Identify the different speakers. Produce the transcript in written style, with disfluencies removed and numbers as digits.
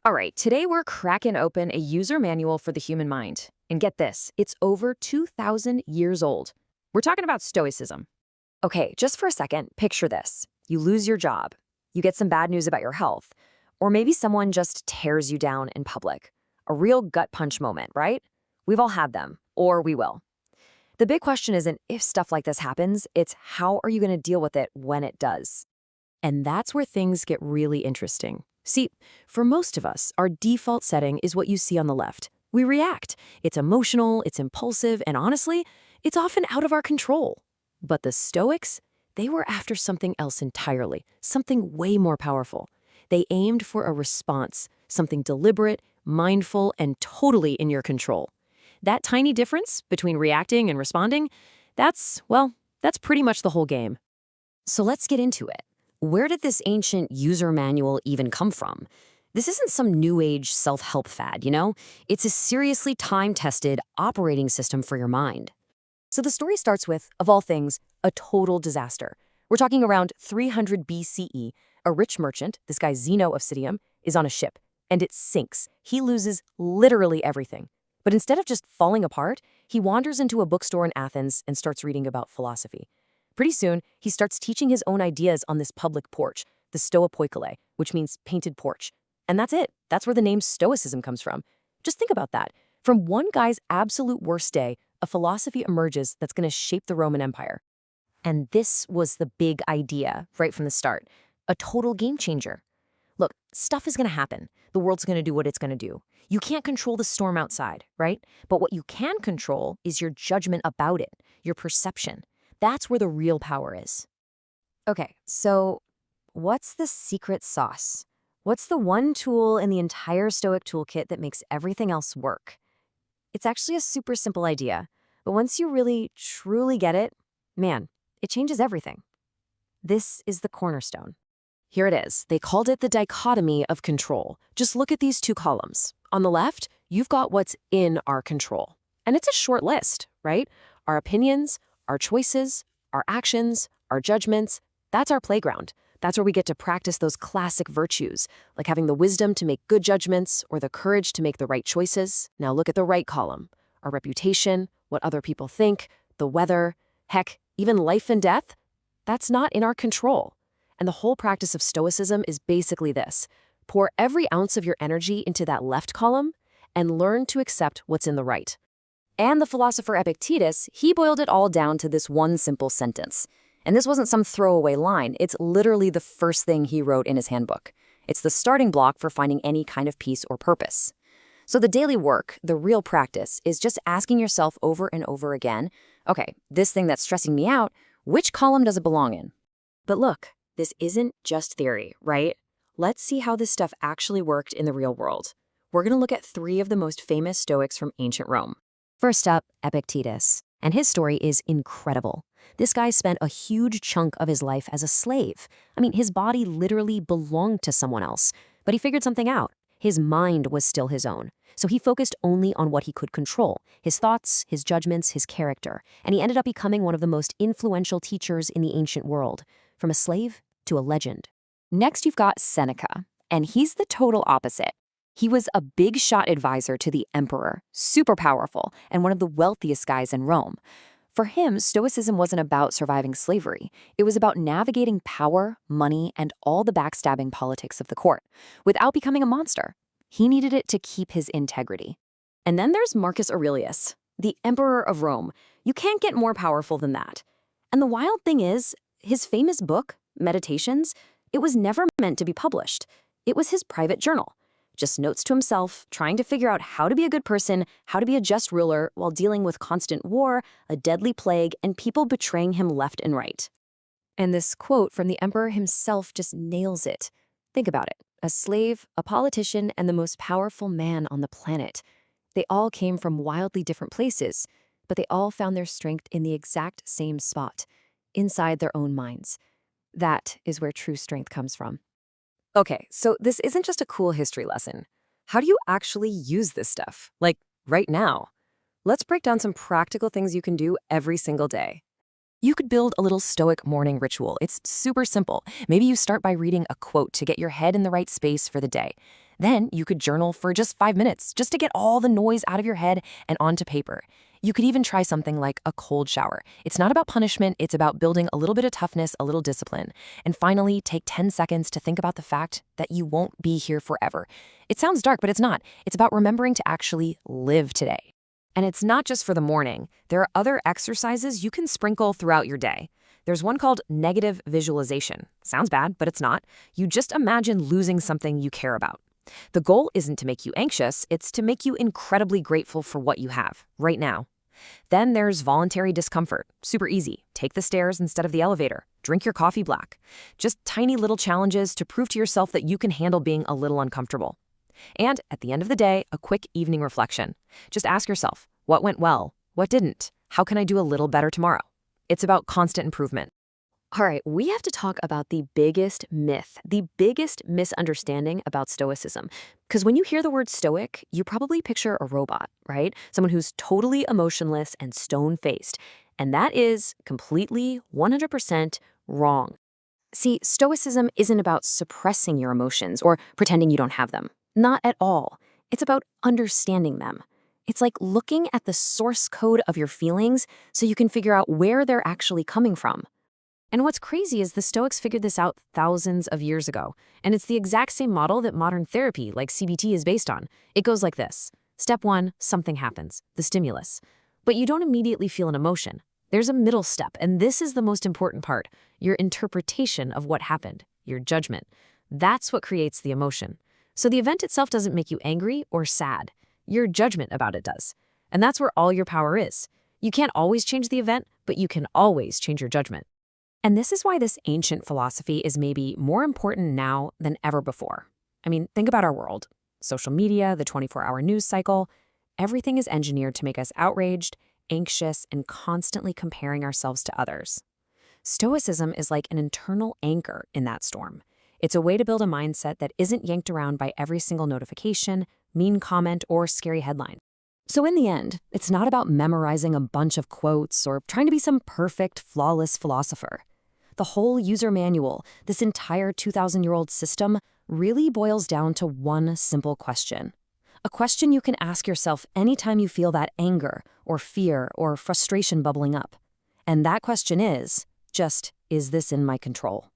Speaker 1: All right, today we're cracking open a user manual for the human mind. And get this, it's over 2,000 years old. We're talking about Stoicism. Okay, just for a second, picture this. You lose your job. You get some bad news about your health. Or maybe someone just tears you down in public. A real gut punch moment, right? We've all had them, or we will. The big question isn't if stuff like this happens, it's how are you going to deal with it when it does? And that's where things get really interesting. See, for most of us, our default setting is what you see on the left. We react. It's emotional, it's impulsive, and honestly, it's often out of our control. But the Stoics, they were after something else entirely, something way more powerful. They aimed for a response, something deliberate, mindful, and totally in your control. That tiny difference between reacting and responding, that's pretty much the whole game. So let's get into it. Where did this ancient user manual even come from? This isn't some new age self-help fad, you know? It's a seriously time-tested operating system for your mind. So the story starts with, of all things, a total disaster. We're talking around 300 BCE. A rich merchant, this guy Zeno of Citium, is on a ship, and it sinks. He loses literally everything. But instead of just falling apart, he wanders into a bookstore in Athens and starts reading about philosophy. Pretty soon, he starts teaching his own ideas on this public porch, the Stoa Poikile, which means painted porch. And that's it. That's where the name Stoicism comes from. Just think about that. From one guy's absolute worst day, a philosophy emerges that's going to shape the Roman Empire. And this was the big idea right from the start. A total game changer. Look, stuff is going to happen. The world's going to do what it's going to do. You can't control the storm outside, right? But what you can control is your judgment about it, your perception. That's where the real power is. Okay, so what's the secret sauce? What's the one tool in the entire Stoic toolkit that makes everything else work? It's actually a super simple idea, but once you really, truly get it, man, it changes everything. This is the cornerstone. Here it is. They called it the dichotomy of control. Just look at these two columns. On the left, you've got what's in our control. And it's a short list, right? Our opinions, our choices, our actions, our judgments, that's our playground. That's where we get to practice those classic virtues, like having the wisdom to make good judgments or the courage to make the right choices. Now look at the right column. Our reputation, what other people think, the weather, heck, even life and death, that's not in our control. And the whole practice of Stoicism is basically this. Pour every ounce of your energy into that left column and learn to accept what's in the right. And the philosopher Epictetus, he boiled it all down to this one simple sentence. And this wasn't some throwaway line. It's literally the first thing he wrote in his handbook. It's the starting block for finding any kind of peace or purpose. So the daily work, the real practice, is just asking yourself over and over again, okay, this thing that's stressing me out, which column does it belong in? But look, this isn't just theory, right? Let's see how this stuff actually worked in the real world. We're going to look at 3 of the most famous Stoics from ancient Rome. First up, Epictetus. And his story is incredible. This guy spent a huge chunk of his life as a slave. I mean, his body literally belonged to someone else. But he figured something out. His mind was still his own. So he focused only on what he could control, his thoughts, his judgments, his character. And he ended up becoming one of the most influential teachers in the ancient world, from a slave to a legend. Next, you've got Seneca. And he's the total opposite. He was a big shot advisor to the emperor, super powerful, and one of the wealthiest guys in Rome. For him, Stoicism wasn't about surviving slavery. It was about navigating power, money, and all the backstabbing politics of the court, without becoming a monster. He needed it to keep his integrity. And then there's Marcus Aurelius, the emperor of Rome. You can't get more powerful than that. And the wild thing is, his famous book, Meditations, it was never meant to be published. It was his private journal. Just notes to himself, trying to figure out how to be a good person, how to be a just ruler while dealing with constant war, a deadly plague, and people betraying him left and right. And this quote from the emperor himself just nails it. Think about it. A slave, a politician, and the most powerful man on the planet. They all came from wildly different places, but they all found their strength in the exact same spot, inside their own minds. That is where true strength comes from. Okay, so this isn't just a cool history lesson. How do you actually use this stuff? Like, right now? Let's break down some practical things you can do every single day. You could build a little Stoic morning ritual. It's super simple. Maybe you start by reading a quote to get your head in the right space for the day. Then you could journal for just 5 minutes, just to get all the noise out of your head and onto paper. You could even try something like a cold shower. It's not about punishment, it's about building a little bit of toughness, a little discipline. And finally, take 10 seconds to think about the fact that you won't be here forever. It sounds dark, but it's not. It's about remembering to actually live today. And it's not just for the morning. There are other exercises you can sprinkle throughout your day. There's one called negative visualization. Sounds bad, but it's not. You just imagine losing something you care about. The goal isn't to make you anxious, it's to make you incredibly grateful for what you have, right now. Then there's voluntary discomfort. Super easy. Take the stairs instead of the elevator. Drink your coffee black. Just tiny little challenges to prove to yourself that you can handle being a little uncomfortable. And at the end of the day, a quick evening reflection. Just ask yourself, what went well? What didn't? How can I do a little better tomorrow? It's about constant improvement. All right, we have to talk about the biggest myth, the biggest misunderstanding about Stoicism. Because when you hear the word Stoic, you probably picture a robot, right? Someone who's totally emotionless and stone-faced. And that is completely, 100% wrong. See, Stoicism isn't about suppressing your emotions or pretending you don't have them. Not at all. It's about understanding them. It's like looking at the source code of your feelings so you can figure out where they're actually coming from. And what's crazy is the Stoics figured this out thousands of years ago. And it's the exact same model that modern therapy, like CBT, is based on. It goes like this. Step 1, something happens, the stimulus. But you don't immediately feel an emotion. There's a middle step, and this is the most important part. Your interpretation of what happened, your judgment. That's what creates the emotion. So the event itself doesn't make you angry or sad. Your judgment about it does. And that's where all your power is. You can't always change the event, but you can always change your judgment. And this is why this ancient philosophy is maybe more important now than ever before. I mean, think about our world. Social media, the 24-hour news cycle, everything is engineered to make us outraged, anxious, and constantly comparing ourselves to others. Stoicism is like an internal anchor in that storm. It's a way to build a mindset that isn't yanked around by every single notification, mean comment, or scary headline. So in the end, it's not about memorizing a bunch of quotes or trying to be some perfect, flawless philosopher. The whole user manual, this entire 2,000-year-old system, really boils down to one simple question. A question you can ask yourself anytime you feel that anger or fear or frustration bubbling up. And that question is just, is this in my control?